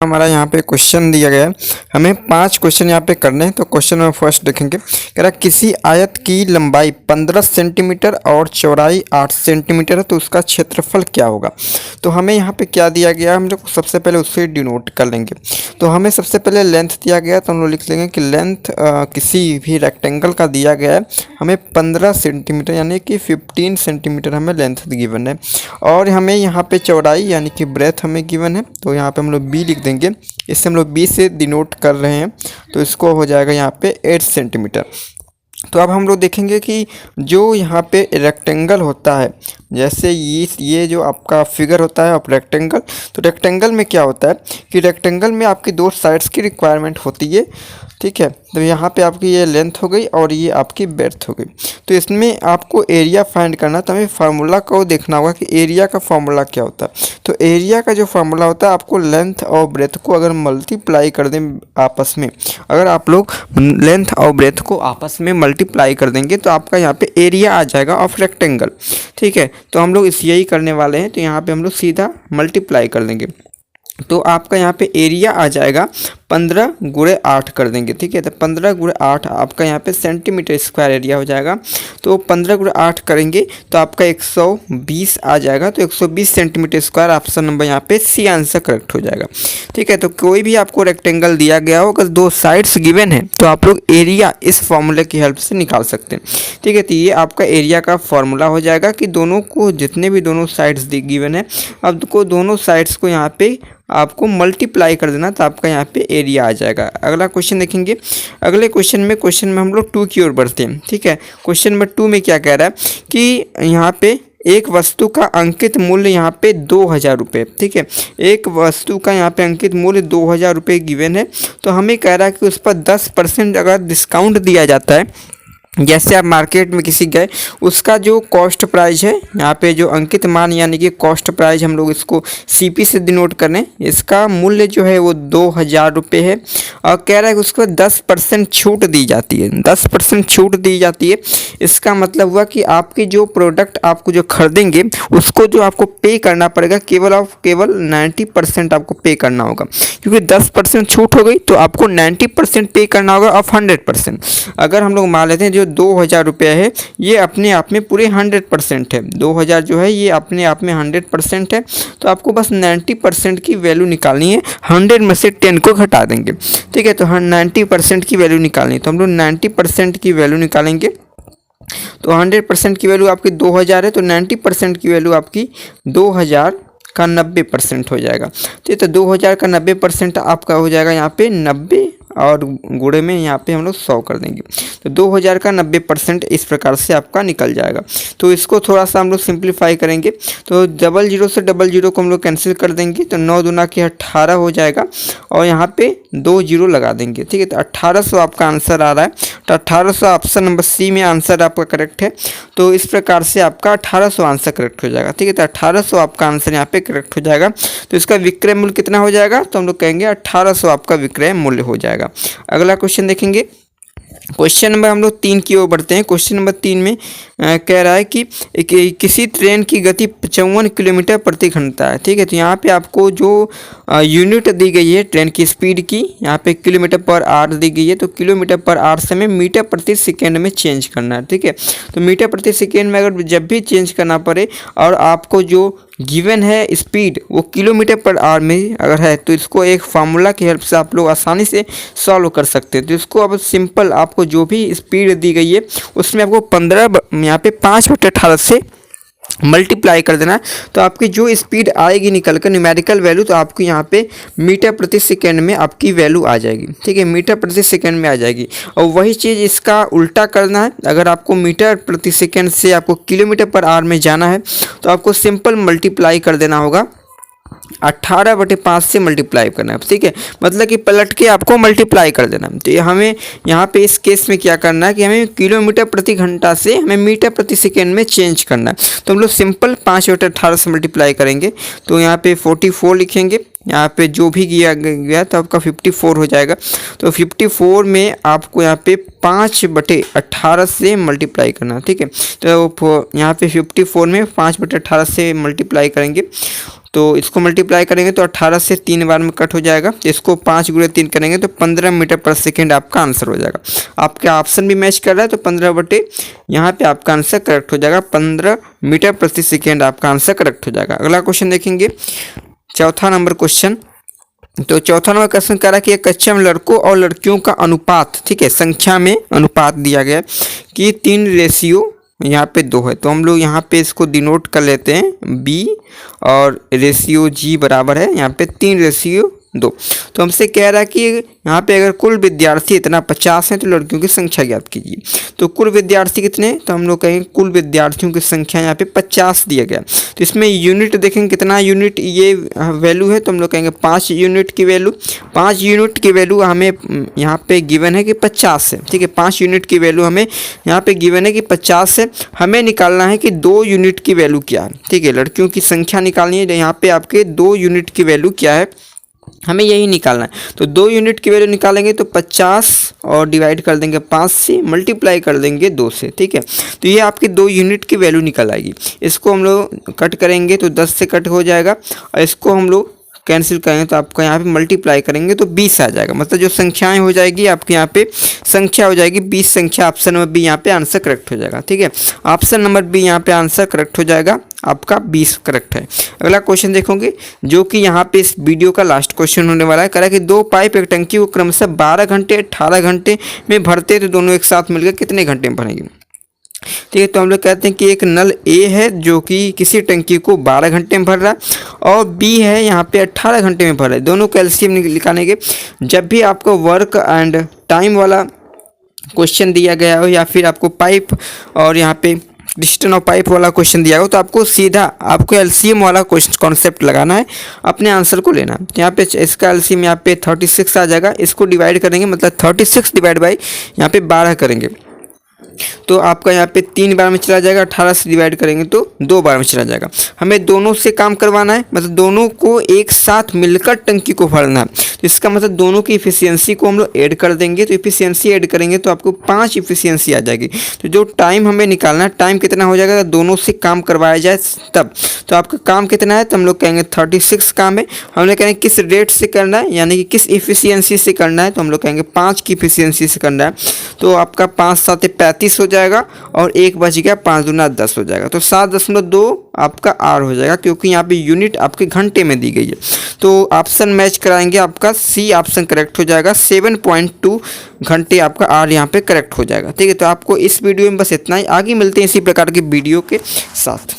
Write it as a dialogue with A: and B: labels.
A: हमारा यहाँ पे क्वेश्चन दिया गया है, हमें 5 क्वेश्चन यहाँ पे करने हैं। तो क्वेश्चन में फर्स्ट देखेंगे, कह रहा किसी आयत की लंबाई 15 सेंटीमीटर और चौड़ाई 8 सेंटीमीटर है तो उसका क्षेत्रफल क्या होगा। तो हमें यहाँ पे क्या दिया गया, हम लोग सबसे पहले उससे डिनोट कर लेंगे। तो हमें सबसे पहले लेंथ दिया गया, तो हम लोग लिख लेंगे कि लेंथ किसी भी रेक्टेंगल का दिया गया है, हमें 15 सेंटीमीटर यानी कि 15 सेंटीमीटर हमें लेंथ गिवन है। और हमें यहाँ पे चौड़ाई यानी कि ब्रेथ हमें गिवन है, तो यहाँ पे हम लोग बी लिख देंगे। इससे हम लोग बी से डिनोट कर रहे हैं, तो इसको हो जाएगा यहाँ पे 8 सेंटीमीटर। तो अब हम लोग देखेंगे कि जो यहाँ पे रेक्टेंगल होता है, जैसे ये जो आपका फिगर होता है ऑफ रेक्टेंगल, तो रेक्टेंगल में क्या होता है कि रेक्टेंगल में आपकी दो साइड्स की रिक्वायरमेंट होती है, ठीक है। तो यहाँ पे आपकी ये लेंथ हो गई और ये आपकी ब्रेथ हो गई। तो इसमें आपको एरिया फाइंड करना, तो हमें फार्मूला को देखना होगा कि एरिया का फार्मूला क्या होता है। तो एरिया का जो फार्मूला होता है, आपको लेंथ और ब्रेथ को अगर मल्टीप्लाई कर दें आपस में, अगर आप लोग लेंथ और ब्रेथ को आपस में मल्टीप्लाई कर देंगे तो आपका यहाँ पे एरिया आ जाएगा ऑफ रेक्टेंगल, ठीक है। तो हम लोग इस यही करने वाले हैं, तो यहाँ पे हम लोग सीधा मल्टीप्लाई कर देंगे, तो आपका यहाँ पे एरिया आ जाएगा 15 गुणे 8 कर देंगे, ठीक है। तो 15 गुणे 8 आपका यहाँ पे सेंटीमीटर स्क्वायर एरिया हो जाएगा। तो 15 गुणे 8 करेंगे तो आपका 120 आ जाएगा। तो 120 सेंटीमीटर स्क्वायर ऑप्शन नंबर यहाँ पे सी आंसर करेक्ट हो जाएगा, ठीक है। तो कोई भी आपको रेक्टेंगल दिया गया हो, अगर दो साइड्स गिवन है तो आप लोग एरिया इस फॉर्मूले की हेल्प से निकाल सकते हैं, ठीक है। तो ये आपका एरिया का फॉर्मूला हो जाएगा कि दोनों को, जितने भी दोनों साइड्स गिवन है, अब को दोनों साइड्स को यहाँ पे आपको मल्टीप्लाई कर देना, तो आपका यहाँ पे एरिया आ जाएगा। अगला क्वेश्चन देखेंगे। अगले क्वेश्चन में हम लोग 2 की ओर बढ़ते हैं, ठीक है। क्वेश्चन नंबर 2 में क्या कह रहा है कि यहाँ पे एक वस्तु का अंकित मूल्य यहाँ पे 2000 रुपये, ठीक है। एक वस्तु का यहाँ पे अंकित मूल्य 2000 रुपये गिवन है। तो हमें कह रहा है कि उस पर 10% अगर डिस्काउंट दिया जाता है, जैसे आप मार्केट में किसी गए, उसका जो कॉस्ट प्राइस है, यहाँ पे जो अंकित मान यानी कि कॉस्ट प्राइस, हम लोग इसको सीपी से डिनोट करें, इसका मूल्य जो है वो 2000 रुपये है। और कह रहा है कि उस पर 10% छूट दी जाती है, 10% छूट दी जाती है। इसका मतलब हुआ कि आपकी जो प्रोडक्ट आपको जो खरीदेंगे उसको जो आपको पे करना पड़ेगा, केवल 90% आपको पे करना होगा, क्योंकि 10% छूट हो गई तो आपको 90% पे करना होगा ऑफ 100%। अगर हम लोग मान लेते हैं जो 2000 रुपये है ये अपने आप में पूरे 100% है, 2000 जो है ये अपने आप में 100% है। तो आपको बस 90% की वैल्यू निकालनी है, 100 में से 10 को घटा देंगे, ठीक है। तो 90% की वैल्यू निकालनी है, तो हम लोग 90% की वैल्यू निकालेंगे। तो 100% की वैल्यू आपकी 2000 है, तो 90% की वैल्यू आपकी 2000 का 90% हो जाएगा। तो 2000 का 90% आपका हो जाएगा यहाँ पे 90 और गुणे में यहाँ पे हम लोग 100 कर देंगे। तो 2000 का 90% इस प्रकार से आपका निकल जाएगा। तो इसको थोड़ा सा हम लोग सिंप्लीफाई करेंगे, तो 00 से 00 को हम लोग कैंसिल कर देंगे, तो 9 दूना के 18 हो जाएगा और यहाँ पे 2 जीरो लगा देंगे, ठीक है। तो 1800 आपका आंसर आ रहा है। तो 1800 ऑप्शन नंबर सी में आंसर आपका करेक्ट है। तो इस प्रकार से आपका 1800 आंसर करेक्ट हो जाएगा, ठीक है। तो 1800 आपका आंसर यहाँ पे करेक्ट हो जाएगा। तो इसका विक्रय मूल्य कितना हो जाएगा, तो हम लोग कहेंगे 1800 आपका विक्रय मूल्य हो जाएगा। अगला क्वेश्चन देखेंगे। क्वेश्चन नंबर हम लोग 3 की ओर बढ़ते हैं। क्वेश्चन नंबर 3 में कह रहा है कि किसी ट्रेन की गति 55 किलोमीटर प्रति घंटा है, ठीक है। तो यहाँ पे आपको जो यूनिट दी गई है ट्रेन की स्पीड की, यहाँ पे किलोमीटर पर आवर दी गई है। तो किलोमीटर पर आवर से हमें मीटर प्रति सेकेंड में चेंज करना है, ठीक है। तो मीटर प्रति सेकेंड में अगर जब भी चेंज करना पड़े और आपको जो गिवन है स्पीड वो किलोमीटर पर आवर में अगर है, तो इसको एक फार्मूला की हेल्प से आप लोग आसानी से सॉल्व कर सकते हैं। तो इसको अब सिंपल, आपको जो भी स्पीड दी गई है उसमें आपको 15 यहाँ पे 5/18 से मल्टीप्लाई कर देना है। तो आपकी जो स्पीड आएगी निकल कर न्यूमेरिकल वैल्यू, तो आपको यहाँ पे मीटर प्रति सेकेंड में आपकी वैल्यू आ जाएगी, ठीक है। मीटर प्रति सेकेंड में आ जाएगी। और वही चीज़ इसका उल्टा करना है, अगर आपको मीटर प्रति सेकेंड से आपको किलोमीटर पर आवर में जाना है तो आपको सिंपल मल्टीप्लाई कर देना होगा, 18/5 से मल्टीप्लाई करना है, ठीक है। मतलब कि पलट के आपको मल्टीप्लाई कर देना है। तो हमें यहाँ पे इस केस में क्या करना है कि हमें किलोमीटर प्रति घंटा से हमें मीटर प्रति सेकेंड में चेंज करना है। तो हम लोग सिंपल 5/18 से मल्टीप्लाई करेंगे, तो यहाँ पे 44 लिखेंगे, यहाँ पे जो भी किया गया तो आपका 54 हो जाएगा। तो 54 में आपको यहाँ पे 5/18 से मल्टीप्लाई करना, ठीक है। तो यहाँ पे 54 में 5/18 से मल्टीप्लाई करेंगे तो इसको मल्टीप्लाई करेंगे तो 18 से 3 बार में कट हो जाएगा। तो इसको 5 × 3 करेंगे तो 15 मीटर पर सेकेंड आपका आंसर हो जाएगा। आपका ऑप्शन भी मैच कर रहा है तो 15 यहाँ पे आपका आंसर करेक्ट हो जाएगा। 15 मीटर प्रति सेकेंड आपका आंसर करेक्ट हो जाएगा। अगला क्वेश्चन देखेंगे, चौथा नंबर क्वेश्चन। तो चौथा नंबर क्वेश्चन कह रहा है कि एक कक्षा में लड़कों और लड़कियों का अनुपात, ठीक है, संख्या में अनुपात दिया गया है कि 3 यहाँ पे 2 है। तो हम लोग यहाँ पे इसको डिनोट कर लेते हैं B और रेशियो G बराबर है यहाँ पे 3:2। तो हमसे कह रहा है कि यहाँ पे अगर कुल विद्यार्थी इतना 50 हैं तो लड़कियों की संख्या ज्ञात कीजिए। तो कुल विद्यार्थी कितने, तो हम लोग कहेंगे कुल विद्यार्थियों की संख्या यहाँ पे 50 दिया गया। तो इसमें यूनिट देखेंगे कितना यूनिट ये वैल्यू है, तो हम लोग कहेंगे 5 यूनिट की वैल्यू। 5 यूनिट की वैल्यू हमें यहाँ पे गिवन है कि 50 है, ठीक है। 5 यूनिट की वैल्यू हमें यहाँ पे गिवन है कि 50 है। हमें निकालना है कि 2 यूनिट की वैल्यू क्या है, ठीक है। लड़कियों की संख्या निकालनी है, यहाँ पे आपके 2 यूनिट की वैल्यू क्या है हमें यही निकालना है। तो 2 यूनिट की वैल्यू निकालेंगे तो 50 और डिवाइड कर देंगे 5 से, मल्टीप्लाई कर देंगे 2 से, ठीक है। तो ये आपकी 2 यूनिट की वैल्यू निकल आएगी। इसको हम लोग कट करेंगे तो 10 से कट हो जाएगा और इसको हम लोग कैंसिल करेंगे तो आपका यहाँ पे मल्टीप्लाई करेंगे तो 20 आ जाएगा। मतलब जो संख्याएं हो जाएगी आपके यहाँ पे संख्या हो जाएगी 20 संख्या। ऑप्शन नंबर बी यहाँ पे आंसर करेक्ट हो जाएगा, ठीक है। ऑप्शन नंबर बी यहाँ पे आंसर करेक्ट हो जाएगा, आपका 20 करेक्ट है। अगला क्वेश्चन देखोगे जो कि यहाँ पे इस वीडियो का लास्ट क्वेश्चन होने वाला है। कह रहा है कि 2 पाइप एक टंकी को क्रमशः 12 घंटे 18 घंटे में भरते तो दोनों एक साथ मिलकर कितने घंटे में भरेंगे, ठीक है। तो हम लोग कहते हैं कि एक नल ए है जो कि किसी टंकी को 12 घंटे में भर रहा है और बी है यहाँ पे 18 घंटे में भर रहा है। दोनों कैल्शियम निकालेंगे। जब भी आपको वर्क एंड टाइम वाला क्वेश्चन दिया गया हो या फिर आपको पाइप और यहाँ पे डिस्टेंस ऑफ पाइप वाला क्वेश्चन दिया हो तो आपको सीधा आपको एलसीएम वाला कॉन्सेप्ट लगाना है, अपने आंसर को लेना है। यहाँ पे इसका एलसीएम यहाँ पे 36 आ जाएगा। इसको डिवाइड करेंगे मतलब 36 डिवाइड बाई यहाँ पे 12 करेंगे तो आपका यहाँ पे 3 बार में चला जाएगा। 18 से डिवाइड करेंगे तो 2 बार में चला जाएगा। हमें दोनों से काम करवाना है, मतलब दोनों को एक साथ मिलकर टंकी को भरना है। तो इसका मतलब दोनों की इफिशियंसी को हम लोग ऐड कर देंगे। तो इफिशियंसी ऐड करेंगे तो आपको 5 इफिशियंसी आ जाएगी। तो जो टाइम हमें निकालना है, टाइम कितना हो जाएगा दोनों से काम करवाया जाए तब। तो आपका काम कितना है तो हम लोग कहेंगे 36 काम है। हम लोग कहेंगे किस रेट से करना है यानी कि किस इफिशियंसी से करना है, तो हम लोग कहेंगे 5 की इफिशियंसी से करना है। तो आपका 5 7 35 हो जाएगा और 1 बच गया, 5 दूना 10 हो जाएगा। तो 7.2 आपका आर हो जाएगा क्योंकि यहाँ पे यूनिट आपके घंटे में दी गई है। तो ऑप्शन मैच कराएंगे, आपका सी ऑप्शन करेक्ट हो जाएगा। 7.2 घंटे आपका आर यहाँ पे करेक्ट हो जाएगा, ठीक है। तो आपको इस वीडियो में बस इतना ही, आगे मिलते हैं इसी प्रकार की वीडियो के साथ।